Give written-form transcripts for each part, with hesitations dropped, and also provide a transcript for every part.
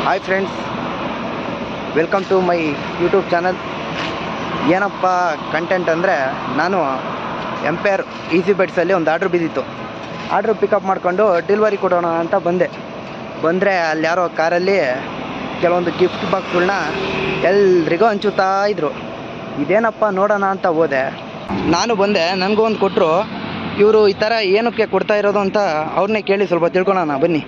Hi friends, welcome to my YouTube channel. ಏನಪ್ಪ content ಅಂದರೆ, ನಾನು ಎಂಪೈರ್ ಈಸಿ ಬೈಟ್ಸಲ್ಲಿ ಒಂದು ಆರ್ಡ್ರ್ ಬಿದ್ದಿತ್ತು. ಆರ್ಡ್ರ್ ಪಿಕಪ್ ಮಾಡಿಕೊಂಡು ಡೆಲಿವರಿ ಕೊಡೋಣ ಅಂತ ಬಂದರೆ ಅಲ್ಲಿ ಯಾರೋ ಕಾರಲ್ಲಿ ಕೆಲವೊಂದು ಗಿಫ್ಟ್ ಬಾಕ್ಸ್ಗಳನ್ನ ಎಲ್ರಿಗೂ ಹಂಚುತ್ತಾ ಇದ್ರು. ಇದೇನಪ್ಪ ನೋಡೋಣ ಅಂತ ಹೋದೆ. ನಾನು ಬಂದೆ, ನನಗೂ ಒಂದು ಕೊಟ್ಟರು. ಇವರು ಈ ಥರ ಏನಕ್ಕೆ ಕೊಡ್ತಾ ಇರೋದು ಅಂತ ಅವ್ರನ್ನೇ ಕೇಳಿ ಸ್ವಲ್ಪ ತಿಳ್ಕೊಳೋಣ ಬನ್ನಿ.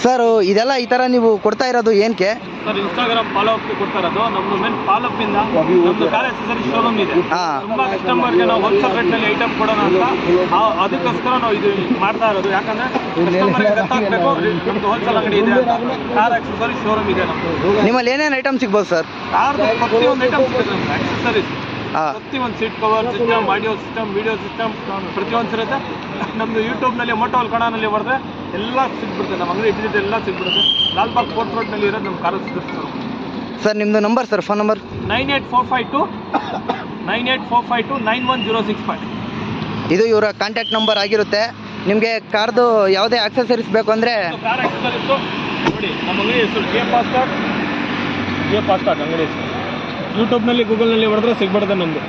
ಸರ್, ಇದೆಲ್ಲ ಈ ಥರ ನೀವು ಕೊಡ್ತಾ ಇರೋದು ಏನಕ್ಕೆ? ಸರ್, ಇನ್ಸ್ಟಾಗ್ರಾಮ್ ಫಾಲೋ ಅಪ್ ಕೊಡ್ತಾ ಇರೋದು. ನಮ್ದು ಮೇನ್ ಫಾಲೋ ಅಪ್ ಇಂದ ನಮ್ದು ಕಾರ್ ಆಕ್ಸೆಸರಿ ಶೋರೂಮ್ ಇದೆ. ತುಂಬಾ ಕಸ್ಟಮರ್ಗೆ ನಾವು ಹೋಲ್ಸೇಲ್ ರೇಟ್ ನಲ್ಲಿ ಐಟಮ್ ಕೊಡೋಣ ಅಂತ ಅದಕ್ಕೋಸ್ಕರ ನಾವು ಇದು ಮಾಡ್ತಾ ಇರೋದು. ಯಾಕಂದ್ರೆ ಕಸ್ಟಮರ್ಗೆ ಗೊತ್ತಾಗಬೇಕು ನಮ್ದು ಹೋಲ್ಸೇಲ್ ಅಂಗಡಿ ಇದೆ, ಕಾರ್ ಆಕ್ಸೆಸರಿ ಶೋರೂಮ್ ಇದೆ ನಮ್ದು. ನಿಮ್ಮಲ್ಲಿ ಏನೇನು ಐಟಮ್ ಸಿಗ್ಬೋದು ಸರ್? ಕಾರ್ ಪ್ರತಿಯೊಂದು ಐಟಮ್ ಸಿಗುತ್ತೆ ನಮ್ಗೆ. ಆಕ್ಸೆಸರೀಸ್ ಪ್ರತಿಯೊಂದು seat cover system, audio system, video system ಪ್ರತಿಯೊಂದು ಸಿರುತ್ತೆ. ನಮ್ದು ಯೂಟ್ಯೂಬ್ನಲ್ಲಿ ಮೊಟೋಲ್ ಕನ್ನಡನಲ್ಲಿ ಬರೆದ್ರೆ ಎಲ್ಲ ಸಿಗ್ಬಿಡುತ್ತೆ. ನಮ್ಮ ಅಂಗಡಿ ಇಟ್ಟಿದ್ದು ಎಲ್ಲ ಸಿಗ್ಬಿಡುತ್ತೆ. ಲಾಲ್ಬಾಗ್ ಕೋರ್ಟ್ ರೋಡ್ನಲ್ಲಿ ಇರೋದು ನಮ್ಮ ಕಾರ್ ಆಕ್ಸೆಸರೀಸ್. ಸರ್, ನಿಮ್ಮದು ನಂಬರ್ ಸರ್, ಫೋನ್ ನಂಬರ್ 9845291065. ಇದು ಇವರ ಕಾಂಟ್ಯಾಕ್ಟ್ ನಂಬರ್ ಆಗಿರುತ್ತೆ. ನಿಮಗೆ ಕಾರ್ದು ಯಾವುದೇ ಆಕ್ಸೆಸರೀಸ್ ಬೇಕು ಅಂದರೆ ಕಾರ್ ಆಕ್ಸೆಸರೀಸು ನೋಡಿ, ನಮ್ಮ ಅಂಗಡಿ ಹೆಸರು ಕೆ ಫಾಸ್ಟ್ ಅಂಗಡಿ ಹೆಸರು. ಯೂಟ್ಯೂಬ್ನಲ್ಲಿ ಗೂಗಲ್ನಲ್ಲಿ ಹೊಡೆದ್ರೆ ಸಿಗ್ಬಿಡುತ್ತೆ ನಮ್ಮದು.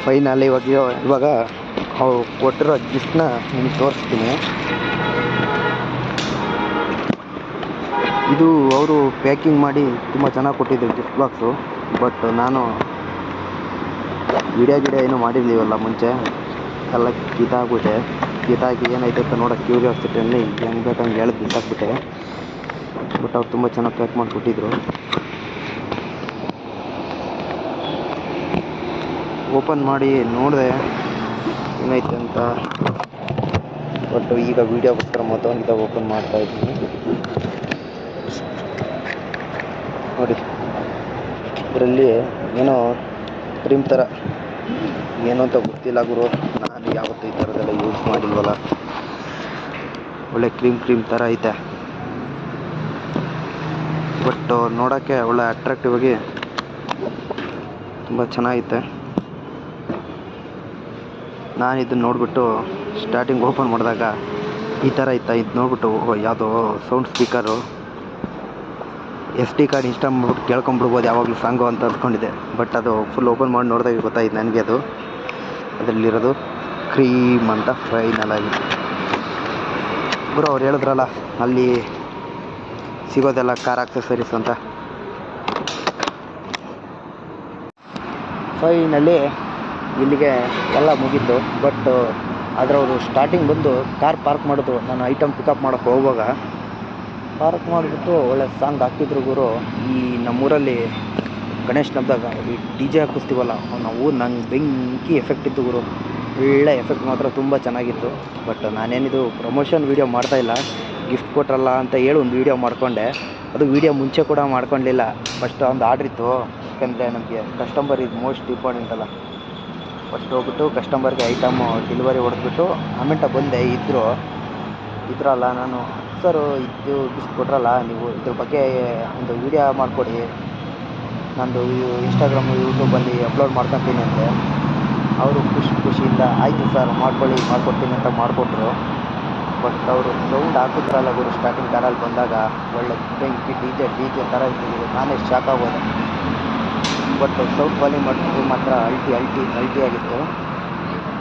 ಫೈನಲ್ ಇವಾಗ ಅವ್ರು ಕೊಟ್ಟಿರೋ ಗಿಫ್ಟ್ನ ನಿಮ್ಗೆ ತೋರಿಸ್ತೀನಿ. ಇದು ಅವರು ಪ್ಯಾಕಿಂಗ್ ಮಾಡಿ ತುಂಬ ಚೆನ್ನಾಗಿ ಕೊಟ್ಟಿದ್ರು ಗಿಫ್ಟ್ ಬಾಕ್ಸು. ಬಟ್ ನಾನು ವಿಡಿಯೋ ಏನೂ ಮಾಡಿರಲಿವಲ್ಲ ಮುಂಚೆ, ಎಲ್ಲ ಕಿತ್ತಾಕಿ ಏನಾಯ್ತು ಅಂತ ನೋಡೋ ಕ್ಯೂರಿಯಾಸಿಟಿಯಲ್ಲಿ ಹೆಂಗೆ ಬೇಕಂಗೆ ಹೇಳಿ ಬಿಸಾಕ್ಬಿಟ್ಟೆ. ಬಟ್ ಅವ್ರು ತುಂಬ ಚೆನ್ನಾಗಿ ಪ್ಯಾಕ್ ಮಾಡಿ ಕೊಟ್ಟಿದ್ರು. ಓಪನ್ ಮಾಡಿ ನೋಡಿದೆ ಏನಾಯ್ತು ಅಂತ. ಬಟ್ ಈಗ ವೀಡಿಯೋಗೋಸ್ಕರ ಮತ್ತೊಂದು ಓಪನ್ ಮಾಡ್ತಾ ಇದ್ದೀನಿ ನೋಡಿ. ಇದರಲ್ಲಿ ಏನೋ ಕ್ರೀಮ್ ಥರ ಏನೋ ಅಂತ ಗೊತ್ತಿಲ್ಲ ಗುರು. ನಾನು ಯಾವತ್ತೂ ಈ ಥರದ್ದೆಲ್ಲ ಯೂಸ್ ಮಾಡಿಲ್ವಲ್ಲ. ಒಳ್ಳೆ ಕ್ರೀಮ್ ಥರ ಐತೆ. ಬಟ್ ನೋಡೋಕ್ಕೆ ಒಳ್ಳೆ ಅಟ್ರಾಕ್ಟಿವ್ ಆಗಿ ತುಂಬ ಚೆನ್ನಾಗೈತೆ. ನಾನು ಇದನ್ನು ನೋಡಿಬಿಟ್ಟು ಸ್ಟಾರ್ಟಿಂಗ್ ಓಪನ್ ಮಾಡಿದಾಗ ಈ ಥರ ಇತ್ತು. ಇದು ನೋಡ್ಬಿಟ್ಟು ಯಾವುದೋ sound speaker, SD card install ಮಾಡ್ಬಿಟ್ಟು ಕೇಳ್ಕೊಂಬಿಡ್ಬೋದು ಯಾವಾಗಲೂ ಸಾಂಗು ಅಂತ ಅಂದ್ಕೊಂಡಿದ್ದೆ. ಬಟ್ ಅದು ಫುಲ್ ಓಪನ್ ಮಾಡಿ ನೋಡಿದಾಗ ಗೊತ್ತಾಯ್ತು ನನಗೆ ಅದರಲ್ಲಿರೋದು ಕ್ರೀಮ್ ಅಂತ. ಫೈನಲ್ ಆಗಿ ಬರೋ ಅವ್ರು ಹೇಳಿದ್ರಲ್ಲ ಅಲ್ಲಿ ಸಿಗೋದೆಲ್ಲ ಕಾರ್ ಆಕ್ಸೆಸರೀಸ್ ಅಂತ. ಫೈನಲಿ ಇಲ್ಲಿಗೆ ಎಲ್ಲ ಮುಗೀತು. ಬಟ್ ಅದರವರು ಸ್ಟಾರ್ಟಿಂಗ್ ಬಂದು ಕಾರ್ ಪಾರ್ಕ್ ಮಾಡಿದ್ರು. ನಾನು ಐಟಮ್ ಪಿಕಪ್ ಮಾಡೋಕ್ಕೆ ಹೋಗುವಾಗ ಪಾರ್ಕ್ ಮಾಡಿಬಿಟ್ಟು ಒಳ್ಳೆ ಸಾಂಗ್ ಹಾಕಿದ್ರು ಗುರು. ಈ ನಮ್ಮೂರಲ್ಲಿ ಗಣೇಶ್ ಹಬ್ಬದಾಗ ಈ DJ ಹಾಕಿಸ್ತೀವಲ್ಲ, ನಾವು ನಂಗೆ ಬೆಂಕಿ ಎಫೆಕ್ಟ್ ಇತ್ತು ಗುರು. ಒಳ್ಳೆ ಎಫೆಕ್ಟ್ ಮಾತ್ರ ತುಂಬ ಚೆನ್ನಾಗಿತ್ತು. ಬಟ್ ನಾನೇನಿದು ಪ್ರಮೋಷನ್ ವೀಡಿಯೋ ಮಾಡ್ತಾಯಿಲ್ಲ, ಗಿಫ್ಟ್ ಕೊಟ್ರಲ್ಲ ಅಂತ ಹೇಳಿ ಒಂದು ವೀಡಿಯೋ ಮಾಡಿಕೊಂಡೆ. ಅದು ವೀಡಿಯೋ ಮುಂಚೆ ಕೂಡ ಮಾಡ್ಕೊಂಡಿಲ್ಲ. ಫಸ್ಟ್ ಒಂದು ಆರ್ಡ್ರ್ ಇತ್ತು. ಯಾಕೆಂದರೆ ನಮಗೆ ಕಸ್ಟಮರ್ ಇದು ಮೋಸ್ಟ್ ಇಂಪಾರ್ಟೆಂಟ್ ಅಲ್ಲ. ಫಸ್ಟ್ ಹೋಗ್ಬಿಟ್ಟು ಕಸ್ಟಮರ್ಗೆ ಐಟಮು ಡೆಲಿವರಿ ಹೊಡೆದ್ಬಿಟ್ಟು ಆಮೇಲೆ ಬಂದೆ. ಇದ್ರಲ್ಲ ನಾನು, ಸರು ಇದು ಗಿಫ್ಟ್ ಕೊಟ್ರಲ್ಲ, ನೀವು ಇದ್ರ ಬಗ್ಗೆ ಒಂದು ವೀಡಿಯೋ ಮಾಡಿಕೊಡಿ, ನಂದು ಇನ್ಸ್ಟಾಗ್ರಾಮು ಯೂಟ್ಯೂಬಲ್ಲಿ ಅಪ್ಲೋಡ್ ಮಾಡ್ಕೊತೀನಿ ಅಂತೆ. ಅವರು ಖುಷಿಯಿಂದ ಆಯಿತು ಸರ್ ಮಾಡ್ಕೊಡ್ತೀನಿ ಅಂತ ಮಾಡಿಕೊಟ್ರು. ಬಟ್ ಅವರು ಸೌಂಡ್ ಹಾಕಿದ್ರಲ್ಲ ಗುರು, ಸ್ಟಾರ್ಟಿಂಗ್ ಕಾರಲ್ಲಿ ಬಂದಾಗ ಒಳ್ಳೆ ಬೆಂಕಿ DJ ಥರ ಇರ್ತಿದ್ರು. ನಾನೇ ಶಾಕ್ ಆಗೋದೆ. ಬಟ್ ಸೌಂಡ್ ವಾಲ್ಯೂಮ್ ಮಾಡಿದ್ರು ಮಾತ್ರ ಅಲ್ಟಿ ಆಗಿತ್ತು.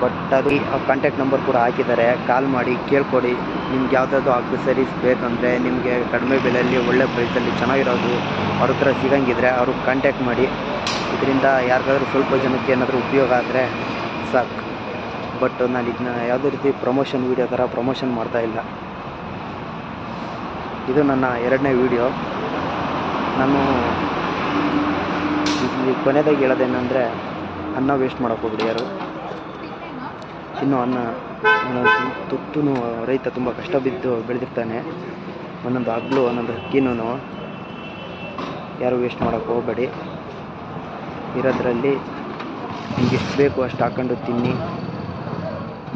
ಬಟ್ ಅದು ಕಾಂಟ್ಯಾಕ್ಟ್ ನಂಬರ್ ಕೂಡ ಹಾಕಿದ್ದಾರೆ. ಕಾಲ್ ಮಾಡಿ ಕೇಳ್ಕೊಡಿ. ನಿಮ್ಗೆ ಯಾವುದಾದ್ರು ಆಕ್ಸೆಸರೀಸ್ ಬೇಕಂದರೆ, ನಿಮಗೆ ಕಡಿಮೆ ಬೆಲೆಯಲ್ಲಿ ಒಳ್ಳೆ ಪ್ರೈಸಲ್ಲಿ ಚೆನ್ನಾಗಿರೋದು ಅವ್ರ ಹತ್ರ ಸಿಗಂಗಿದ್ರೆ ಅವ್ರಿಗೆ ಕಾಂಟ್ಯಾಕ್ಟ್ ಮಾಡಿ. ಇದರಿಂದ ಯಾರಿಗಾದ್ರೂ ಸ್ವಲ್ಪ ಜನಕ್ಕೆ ಏನಾದರೂ ಉಪಯೋಗ ಆದರೆ ಸಾಕು. ಬಟ್ ನಾನು ಇದನ್ನ ಯಾವುದೇ ರೀತಿ ಪ್ರಮೋಷನ್ ವೀಡಿಯೋ ಥರ ಪ್ರಮೋಷನ್ ಮಾಡ್ತಾಯಿಲ್ಲ. ಇದು ನನ್ನ 2ನೇ ವೀಡಿಯೋ. ನಾನು ಇಲ್ಲಿ ಕೊನೆಯದಾಗಿ ಹೇಳೋದೇನೆಂದರೆ, ಅನ್ನ ವೇಸ್ಟ್ ಮಾಡೋಕೆ ಹೋಗ್ಬಿಡಿ ಯಾರು. ಇನ್ನು ಅನ್ನ ತುತ್ತು ರೈತ ತುಂಬ ಕಷ್ಟ ಬಿದ್ದು ಬೆಳೆದಿರ್ತಾನೆ. ಒಂದೊಂದು ಹಗ್ಲು ಒಂದೊಂದು ಅಕ್ಕಿನೂ ಯಾರು ವೇಸ್ಟ್ ಮಾಡೋಕ್ಕೆ ಹೋಗಬೇಡಿ. ಇರೋದ್ರಲ್ಲಿ ನಿಮಗೆ ಎಷ್ಟು ಬೇಕು ಅಷ್ಟು ಹಾಕೊಂಡು ತಿನ್ನಿ.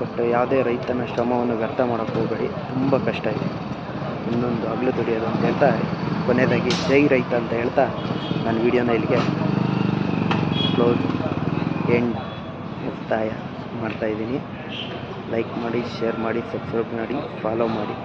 ಬಟ್ ಯಾವುದೇ ರೈತನ ಶ್ರಮವನ್ನು ವ್ಯರ್ಥ ಮಾಡೋಕ್ಕೆ ಹೋಗಬೇಡಿ. ತುಂಬ ಕಷ್ಟ ಇದೆ ಇನ್ನೊಂದು ಹಗ್ಲು ದುಡಿಯೋದು ಅಂತ ಹೇಳ್ತಾ, ಕೊನೆಯದಾಗಿ ಜೈ ರೈತ ಅಂತ ಹೇಳ್ತಾ ನಾನು ವೀಡಿಯೋನ ಇಲ್ಲಿಗೆ ಕ್ಲೋಸ್ ಎಂಡ್ ಮುಕ್ತಾಯ ಮಾಡ್ತಾಯಿದ್ದೀನಿ. ಲೈಕ್ ಮಾಡಿ, ಶೇರ್ ಮಾಡಿ, ಸಬ್ಸ್ಕ್ರೈಬ್ ಮಾಡಿ, ಫಾಲೋ ಮಾಡಿ.